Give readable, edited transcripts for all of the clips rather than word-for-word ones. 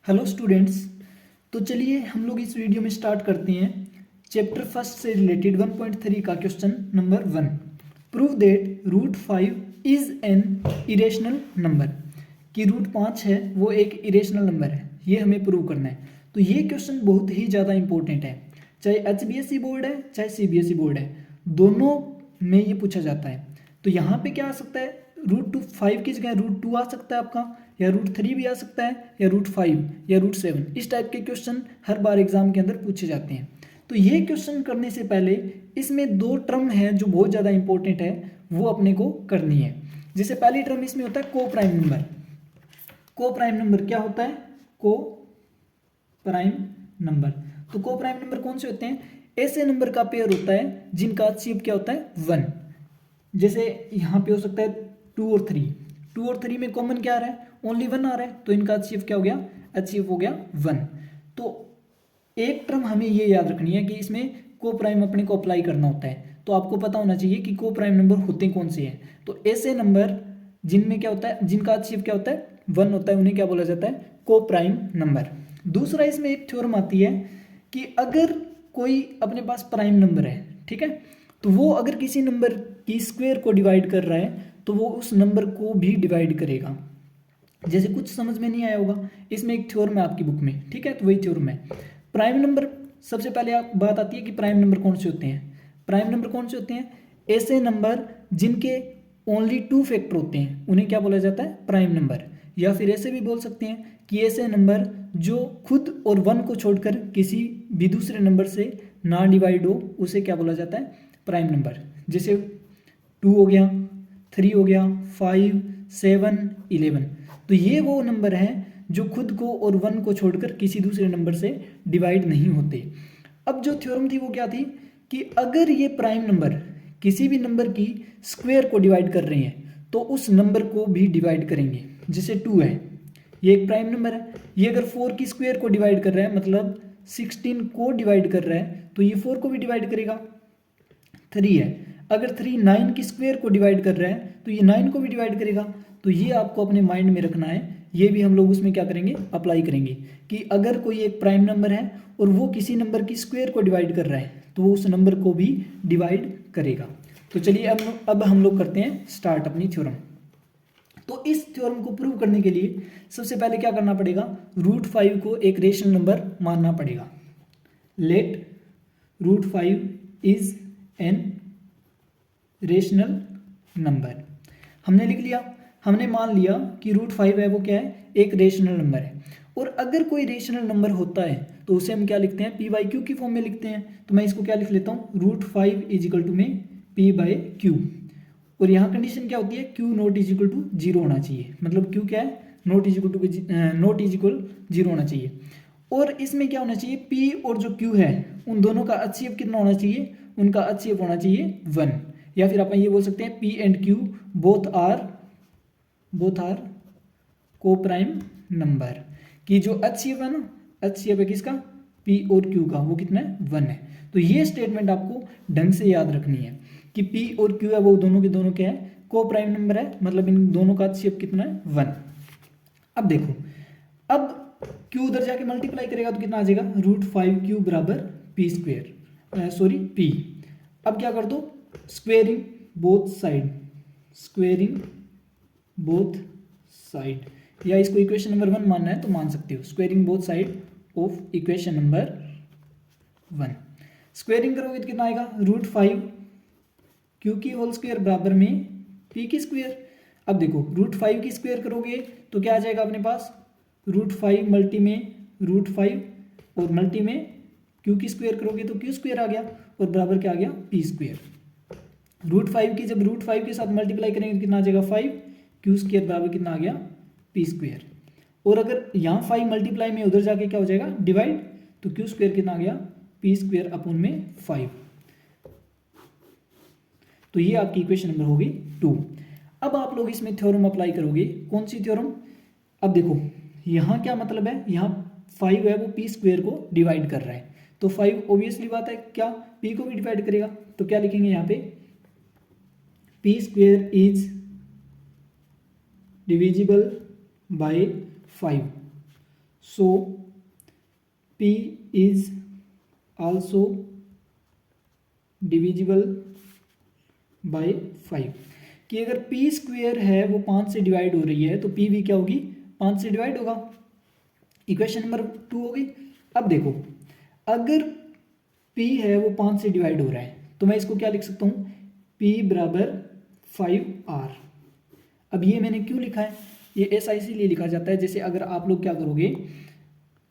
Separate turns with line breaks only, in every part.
Hello students. तो चलिए हम लोग इस वीडियो में स्टार्ट करते हैं चैप्टर फर्स्ट से रिलेटेड 1.3 का question number 1। Prove that root 5 is an irrational number. कि रूट 5 है वो एक इरेशनल नंबर है, ये हमें प्रूव करना है। तो ये क्वेश्चन बहुत ही ज़्यादा इंपॉर्टेंट है, चाहे HBSE बोर्ड है चाहे CBSE बोर्ड है, दोनों में ये पूछा जाता है। तो यहाँ पे क्या आ सकता है, रूट 5 की जगह रूट 2 आ सकता है आपका, या रूट 3 भी आ सकता है, या रूट 5 या रूट 7। इस टाइप के क्वेश्चन हर बार एग्जाम के अंदर पूछे जाते हैं। तो ये क्वेश्चन करने से पहले इसमें दो टर्म है जो बहुत ज़्यादा इंपॉर्टेंट है, वो अपने को करनी है। जैसे पहली टर्म इसमें होता है को प्राइम नंबर। को प्राइम नंबर क्या होता है? को प्राइम नंबर। तो को प्राइम नंबर कौन से होते हैं? ऐसे नंबर का पेयर होता है जिनका HCF क्या होता है? 1। जैसे यहाँ पे हो सकता है 2 और 3। 2 और 3 में कॉमन क्या आ रहा है? ओनली 1 आ रहा है, तो इनका HCF क्या हो गया? HCF हो गया 1। तो एक टर्म हमें ये याद रखनी है कि इसमें को प्राइम अपने को अप्लाई करना होता है। तो आपको पता होना चाहिए कि को प्राइम नंबर होते कौन से हैं। तो ऐसे नंबर जिनमें क्या होता है, जिनका HCF क्या होता है? 1 होता है, उन्हें क्या बोला जाता है? को प्राइम नंबर। दूसरा इसमें एक थ्योरम आती है कि अगर कोई अपने पास प्राइम नंबर है, ठीक है, तो वो अगर किसी नंबर की स्क्वायर को डिवाइड कर रहा है तो वो उस नंबर को भी डिवाइड करेगा। जैसे कुछ समझ में नहीं आया होगा, इसमें एक थ्योरम है आपकी बुक में, ठीक है, तो वही थ्योरम है। प्राइम नंबर, सबसे पहले आप बात आती है कि प्राइम नंबर कौन से होते हैं। प्राइम नंबर कौन से होते हैं? ऐसे नंबर जिनके ओनली 2 फैक्टर होते हैं, उन्हें क्या बोला जाता है? Prime number. या फिर ऐसे भी बोल सकते हैं कि ऐसे नंबर जो खुद और 1 को छोड़कर किसी भी दूसरे नंबर से ना डिवाइड हो, उसे क्या बोला जाता है? Prime number. जैसे 2 हो गया, 3 हो गया, 5, 7, 11। तो ये वो नंबर हैं जो खुद को और 1 को छोड़कर किसी दूसरे नंबर से डिवाइड नहीं होते। अब जो थ्योरम थी वो क्या थी कि अगर ये प्राइम नंबर किसी भी नंबर की स्क्वायर को डिवाइड कर रहे हैं तो उस नंबर को भी डिवाइड करेंगे। जैसे 2 है, ये एक प्राइम नंबर है, ये अगर 4 की स्क्वायर को डिवाइड कर रहा है, मतलब 16 को डिवाइड कर रहा है, तो ये 4 को भी डिवाइड करेगा। 3 है, अगर 3 9 की स्क्वायर को डिवाइड कर रहा है तो ये 9 को भी डिवाइड करेगा। तो ये आपको अपने माइंड में रखना है, ये भी हम लोग उसमें क्या करेंगे? अप्लाई करेंगे कि अगर कोई एक प्राइम नंबर है और वो किसी नंबर की स्क्वायर को डिवाइड कर रहा है तो वो उस नंबर को भी डिवाइड करेगा। तो चलिए अब हम लोग करते हैं स्टार्ट अपनी थ्योरम। तो इस थ्योरम को प्रूव करने के लिए सबसे पहले क्या करना पड़ेगा? रूट 5 को एक रेशनल नंबर मानना पड़ेगा। Let root 5 is an rational number. हमने लिख लिया, हमने मान लिया कि रूट 5 है वो क्या है? एक रेशनल नंबर है। और अगर कोई रेशनल नंबर होता है तो उसे हम क्या लिखते हैं? पी बाई क्यू की फॉर्म में लिखते हैं। तो मैं इसको क्या लिख लेता हूँ? रूट 5 इज इक्वल टू में पी बाई क्यू। और यहाँ कंडीशन क्या होती है? Q not is equal to 0 होना चाहिए। मतलब क्यू क्या है? Not is equal to not is equal 0 होना चाहिए। और इसमें क्या होना चाहिए? पी और जो क्यू है उन दोनों का HCF कितना होना चाहिए? उनका HCF होना चाहिए 1। या फिर अपन ये बोल सकते हैं p and q both are coprime number. कि जो HCF है ना, HCF है किसका? पी और क्यू का, वो कितना है? 1 है। तो ये स्टेटमेंट आपको ढंग से याद रखनी है कि पी और क्यू है वो दोनों के दोनों क्या है? को प्राइम नंबर है, मतलब इन दोनों का HCF कितना है? 1। अब देखो, अब क्यू उधर जाके मल्टीप्लाई करेगा तो कितना आ जाएगा? रूट 5 क्यू बराबर पी स्क्वेयर, सॉरी पी। अब क्या कर दो? Squaring both side, squaring both side, या इसको इक्वेशन नंबर 1 मानना है तो मान सकते हो। Squaring both side of equation number 1। Squaring करोगे तो कितना आएगा? रूट 5 क्यू की होल स्क्वायर बराबर में पी की स्क्वायर। अब देखो, रूट 5 की स्क्वायर करोगे तो क्या आ जाएगा अपने पास? रूट 5 मल्टी में रूट 5 और मल्टी में क्यू की स्क्वायर करोगे तो क्यू स्क्वायर आ गया, और बराबर क्या आ गया? P square. रूट 5 की जब रूट 5 के साथ मल्टीप्लाई करेंगे तो कितना आ जाएगा? 5 क्यू स्क्वायर बराबर कितना आ गया? P square. और अगर यहाँ 5 मल्टीप्लाई में उधर जाके क्या हो जाएगा? डिवाइड, तो क्यू स्क्वायर कितना आ गया? पी स्क्वायर अपॉन में 5। तो ये आपकी इक्वेशन नंबर होगी 2। अब आप लोग इसमें थ्योरम अप्लाई करोगे। कौन सी थ्योरम? अब देखो, यहाँ क्या मतलब है? यहाँ 5 है वो पी स्क्वायर को डिवाइड कर रहा है, तो 5 ऑब्वियसली बात है क्या पी को भी डिवाइड करेगा। तो क्या लिखेंगे यहाँ पे? P square is divisible by 5, so p is also divisible by 5, कि अगर p स्क्वेयर है वो 5 से डिवाइड हो रही है तो p भी क्या होगी, 5 से डिवाइड होगा। इक्वेशन नंबर 2 होगी। अब देखो, अगर p है वो 5 से डिवाइड हो रहा है तो मैं इसको क्या लिख सकता हूँ, p बराबर 5r। अब ये मैंने क्यों लिखा है, ये ऐसा इसीलिए लिखा जाता है, जैसे अगर आप लोग क्या करोगे,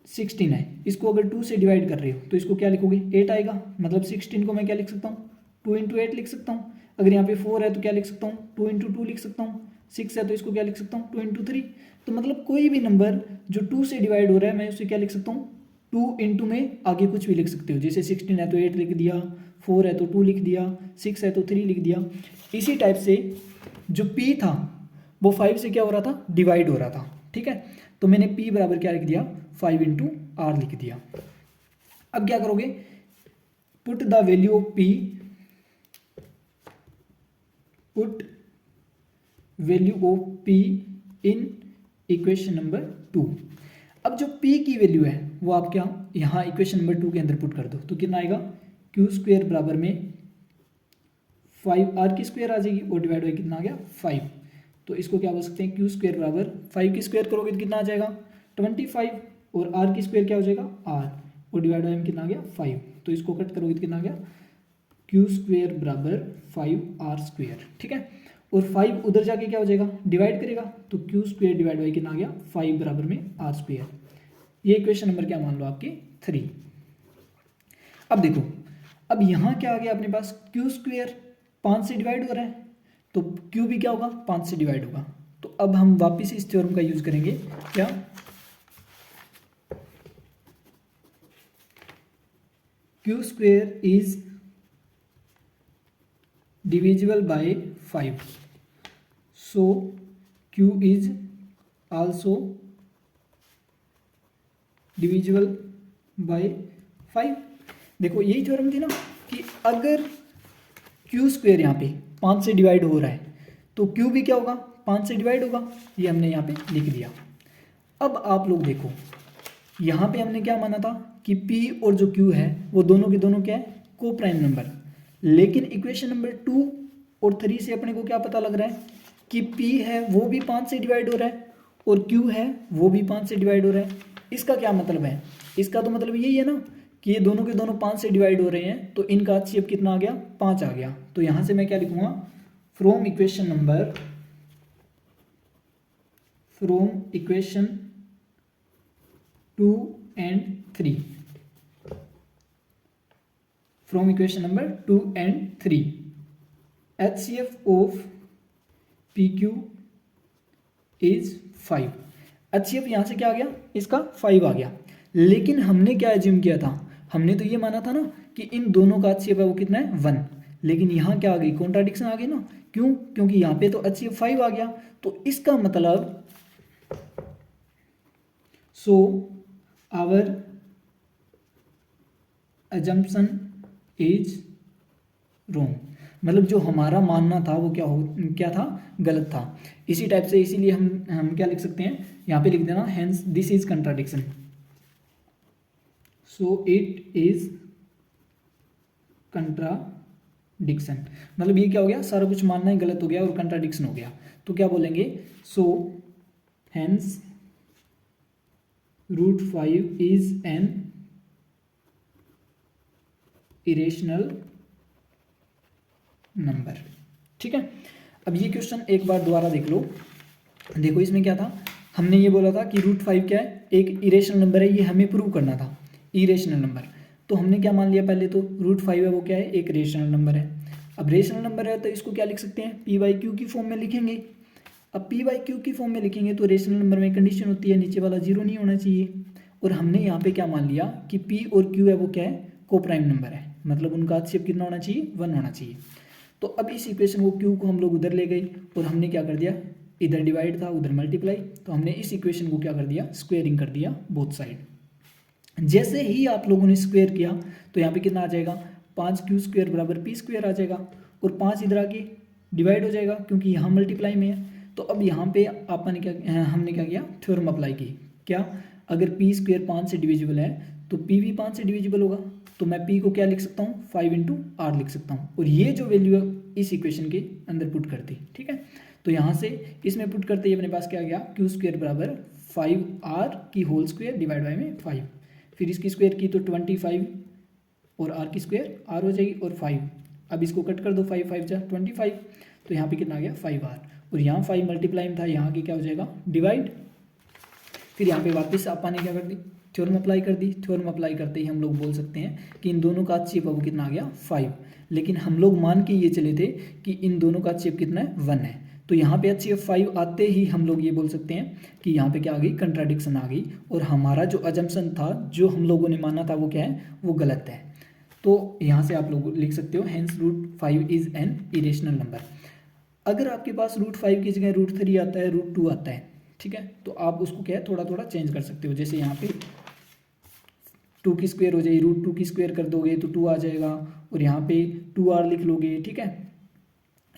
16 है, इसको अगर 2 से डिवाइड कर रहे हो तो इसको क्या लिखोगे, 8 आएगा। मतलब 16 को मैं क्या लिख सकता हूँ, 2 इंटू 8 लिख सकता हूँ। अगर यहाँ पे 4 है तो क्या लिख सकता हूँ, 2 इंटू 2 लिख सकता हूँ। 6 है तो इसको क्या लिख सकता हूँ, 2 इंटू 3। तो मतलब कोई भी नंबर जो 2 से डिवाइड हो रहा है मैं उसे क्या लिख सकता हूँ, 2 इंटू में आगे कुछ भी लिख सकते हो। जैसे 16 है तो 8 लिख दिया, 4 है तो 2 लिख दिया, 6 है तो 3 लिख दिया। इसी टाइप से जो p था वो 5 से क्या हो रहा था, डिवाइड हो रहा था। ठीक है, तो मैंने p बराबर क्या लिख दिया, 5 इंटू आर लिख दिया। अब क्या करोगे, put the value of p, put value of p in equation number 2। अब जो p की वैल्यू है वो आप क्या यहाँ इक्वेशन नंबर 2 के अंदर पुट कर दो तो कितना आएगा, क्यू स्क्वेयर बराबर में 5r की स्क्वेयर आ जाएगी और डिवाइड बाई कितना आ गया, 5। तो इसको क्या बोल सकते हैं, क्यू स्क्वेयर बराबर 5 की स्क्वेयर करोगे तो कितना आ जाएगा, 25, और r की स्क्वेयर क्या हो जाएगा, r, और डिवाइड बाई में कितना आ गया, 5। तो इसको कट करोगे तो कितना आ गया, क्यू स्क्वेयर बराबर 5r स्क्वेयर। ठीक है, और 5 उधर जाके क्या हो जाएगा, डिवाइड करेगा, तो क्यू स्क्वेयर डिवाइड बाई कितना आ गया, 5 बराबर में r स्क्वेयर। ये इक्वेशन नंबर क्या मान लो आपके 3। अब देखो, अब यहाँ क्या आ गया अपने पास, क्यू स्क्वेयर 5 से डिवाइड हो रहा है तो क्यू भी क्या होगा, 5 से डिवाइड होगा। तो अब हम वापस इस थ्योरम का यूज करेंगे, क्या, Q square is divisible by 5, so Q is also divisible by 5। देखो यही थ्योरम थी ना कि अगर क्यू स्क्वेयर यहाँ पे 5 से डिवाइड हो रहा है तो क्यू भी क्या होगा, 5 से डिवाइड होगा। ये हमने यहाँ पे लिख दिया। अब आप लोग देखो, यहाँ पे हमने क्या माना था कि p और जो q है वो दोनों के दोनों क्या है, को प्राइम नंबर। लेकिन इक्वेशन नंबर 2 और 3 से अपने को क्या पता लग रहा है कि p है वो भी 5 से डिवाइड हो रहा है और q है वो भी 5 से डिवाइड हो रहा है। इसका क्या मतलब है, इसका तो मतलब यही है ना कि ये दोनों के दोनों 5 से डिवाइड हो रहे हैं, तो इनका HCF कितना आ गया, 5 आ गया। तो यहाँ से मैं क्या लिखूंगा, from equation 2 and 3, from equation number 2 and 3 HCF of PQ is 5। HCF यहाँ से क्या आ गया, इसका 5 आ गया। लेकिन हमने क्या एज्यूम किया था, हमने तो ये माना था ना कि इन दोनों का HCF है वो कितना है, 1। लेकिन यहाँ क्या आ गई, कॉन्ट्राडिक्शन आ गई ना। क्यों, क्योंकि यहाँ पे तो HCF 5 आ गया। तो इसका मतलब सो आवर assumption इज रोंग, मतलब जो हमारा मानना था वो क्या था, गलत था। इसी टाइप से इसीलिए हम क्या लिख सकते हैं, यहाँ पे लिख देना hence this is contradiction, so it is contradiction. मतलब ये क्या हो गया, सारा कुछ मानना ही गलत हो गया और कंट्राडिक्शन हो गया। तो क्या बोलेंगे, so hence √5 is an irrational number. ठीक है, अब ये क्वेश्चन एक बार दोबारा देख लो। देखो इसमें क्या था, हमने ये बोला था कि √5 क्या है, एक इरेशनल नंबर है, ये हमें प्रूव करना था, इरेशनल नंबर। तो हमने क्या मान लिया, पहले तो √5 है वो क्या है, एक रेशनल नंबर है। अब रेशनल नंबर है तो इसको क्या लिख सकते हैं, p/q की फॉर्म में लिखेंगे। अब p/q की फॉर्म में लिखेंगे तो रेशनल नंबर में कंडीशन होती है नीचे वाला 0 नहीं होना चाहिए। और हमने यहाँ पे क्या मान लिया कि p और q है वो क्या है, को प्राइम नंबर है, मतलब उनका HCF कितना होना चाहिए, 1 होना चाहिए। तो अब इस इक्वेशन को q को हम लोग उधर ले गए और हमने क्या कर दिया, इधर डिवाइड था उधर मल्टीप्लाई, तो हमने इस इक्वेशन को क्या कर दिया, स्क्वेयरिंग कर दिया बोथ साइड। जैसे ही आप लोगों ने स्क्वेयर किया तो यहाँ पे कितना आ जाएगा, 5q स्क्वेयर बराबर p स्क्वेयर आ जाएगा, और 5 इधर आके डिवाइड हो जाएगा क्योंकि यहाँ मल्टीप्लाई में है। तो अब यहाँ पे हमने क्या किया, थ्योरम अप्लाई की, क्या, अगर पी स्क्वेयर 5 से डिविजिबल है तो पी भी 5 से डिविजिबल होगा, तो मैं पी को क्या लिख सकता हूँ 5 इंटू आर लिख सकता हूँ, और ये जो वैल्यू इस इक्वेशन के अंदर पुट कर दी। ठीक है, तो यहाँ से इसमें पुट करते ही अपने पास क्या आ गया, क्यू स्क्वेयर बराबर 5r की होल स्क्वेयर डिवाइड बाई में 5, फिर इसकी स्क्वेयर की तो 25 और r की स्क्वेयर r हो जाएगी और 5, अब इसको कट कर दो, 5 5 जा 25, तो यहाँ पे कितना आ गया 5r, और यहाँ 5 मल्टीप्लाई में था, यहाँ की क्या हो जाएगा डिवाइड, फिर यहाँ पे वापस आपा ने क्या कर दी, थ्योरम अप्लाई कर दी। थ्योरम अप्लाई करते ही हम लोग बोल सकते हैं कि इन दोनों का आच्छेप वो कितना आ गया 5, लेकिन हम लोग मान के ये चले थे कि इन दोनों का आच्छेप कितना है 1 है, तो यहाँ पे आच्छेप 5 आते ही हम लोग ये बोल सकते हैं कि यहाँ पे क्या आ गई, कंट्राडिक्शन आ गई, और हमारा जो अजम्पशन था, जो हम लोगों ने माना था वो क्या है, वो गलत है। तो यहाँ से आप लोग लिख सकते हो hence √5 is an irrational number. अगर आपके पास √5 की जगह √3 आता है, √2 आता है, ठीक है, तो आप उसको क्या है थोड़ा थोड़ा चेंज कर सकते हो। जैसे यहाँ पे 2 की स्क्वायर हो जाएगी, √2 की स्क्वायर कर दोगे तो 2 आ जाएगा, और यहाँ पे 2r लिख लोगे। ठीक है,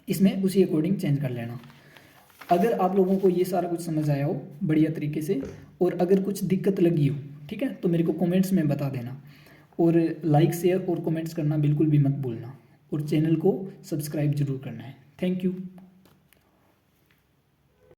इसमें उसी अकॉर्डिंग चेंज कर लेना। अगर आप लोगों को ये सारा कुछ समझ आया हो बढ़िया तरीके से, और अगर कुछ दिक्कत लगी हो, ठीक है, तो मेरे को कमेंट्स में बता देना, और लाइक शेयर और कमेंट्स करना बिल्कुल भी मत भूलना, और चैनल को सब्सक्राइब जरूर करना है। Thank you.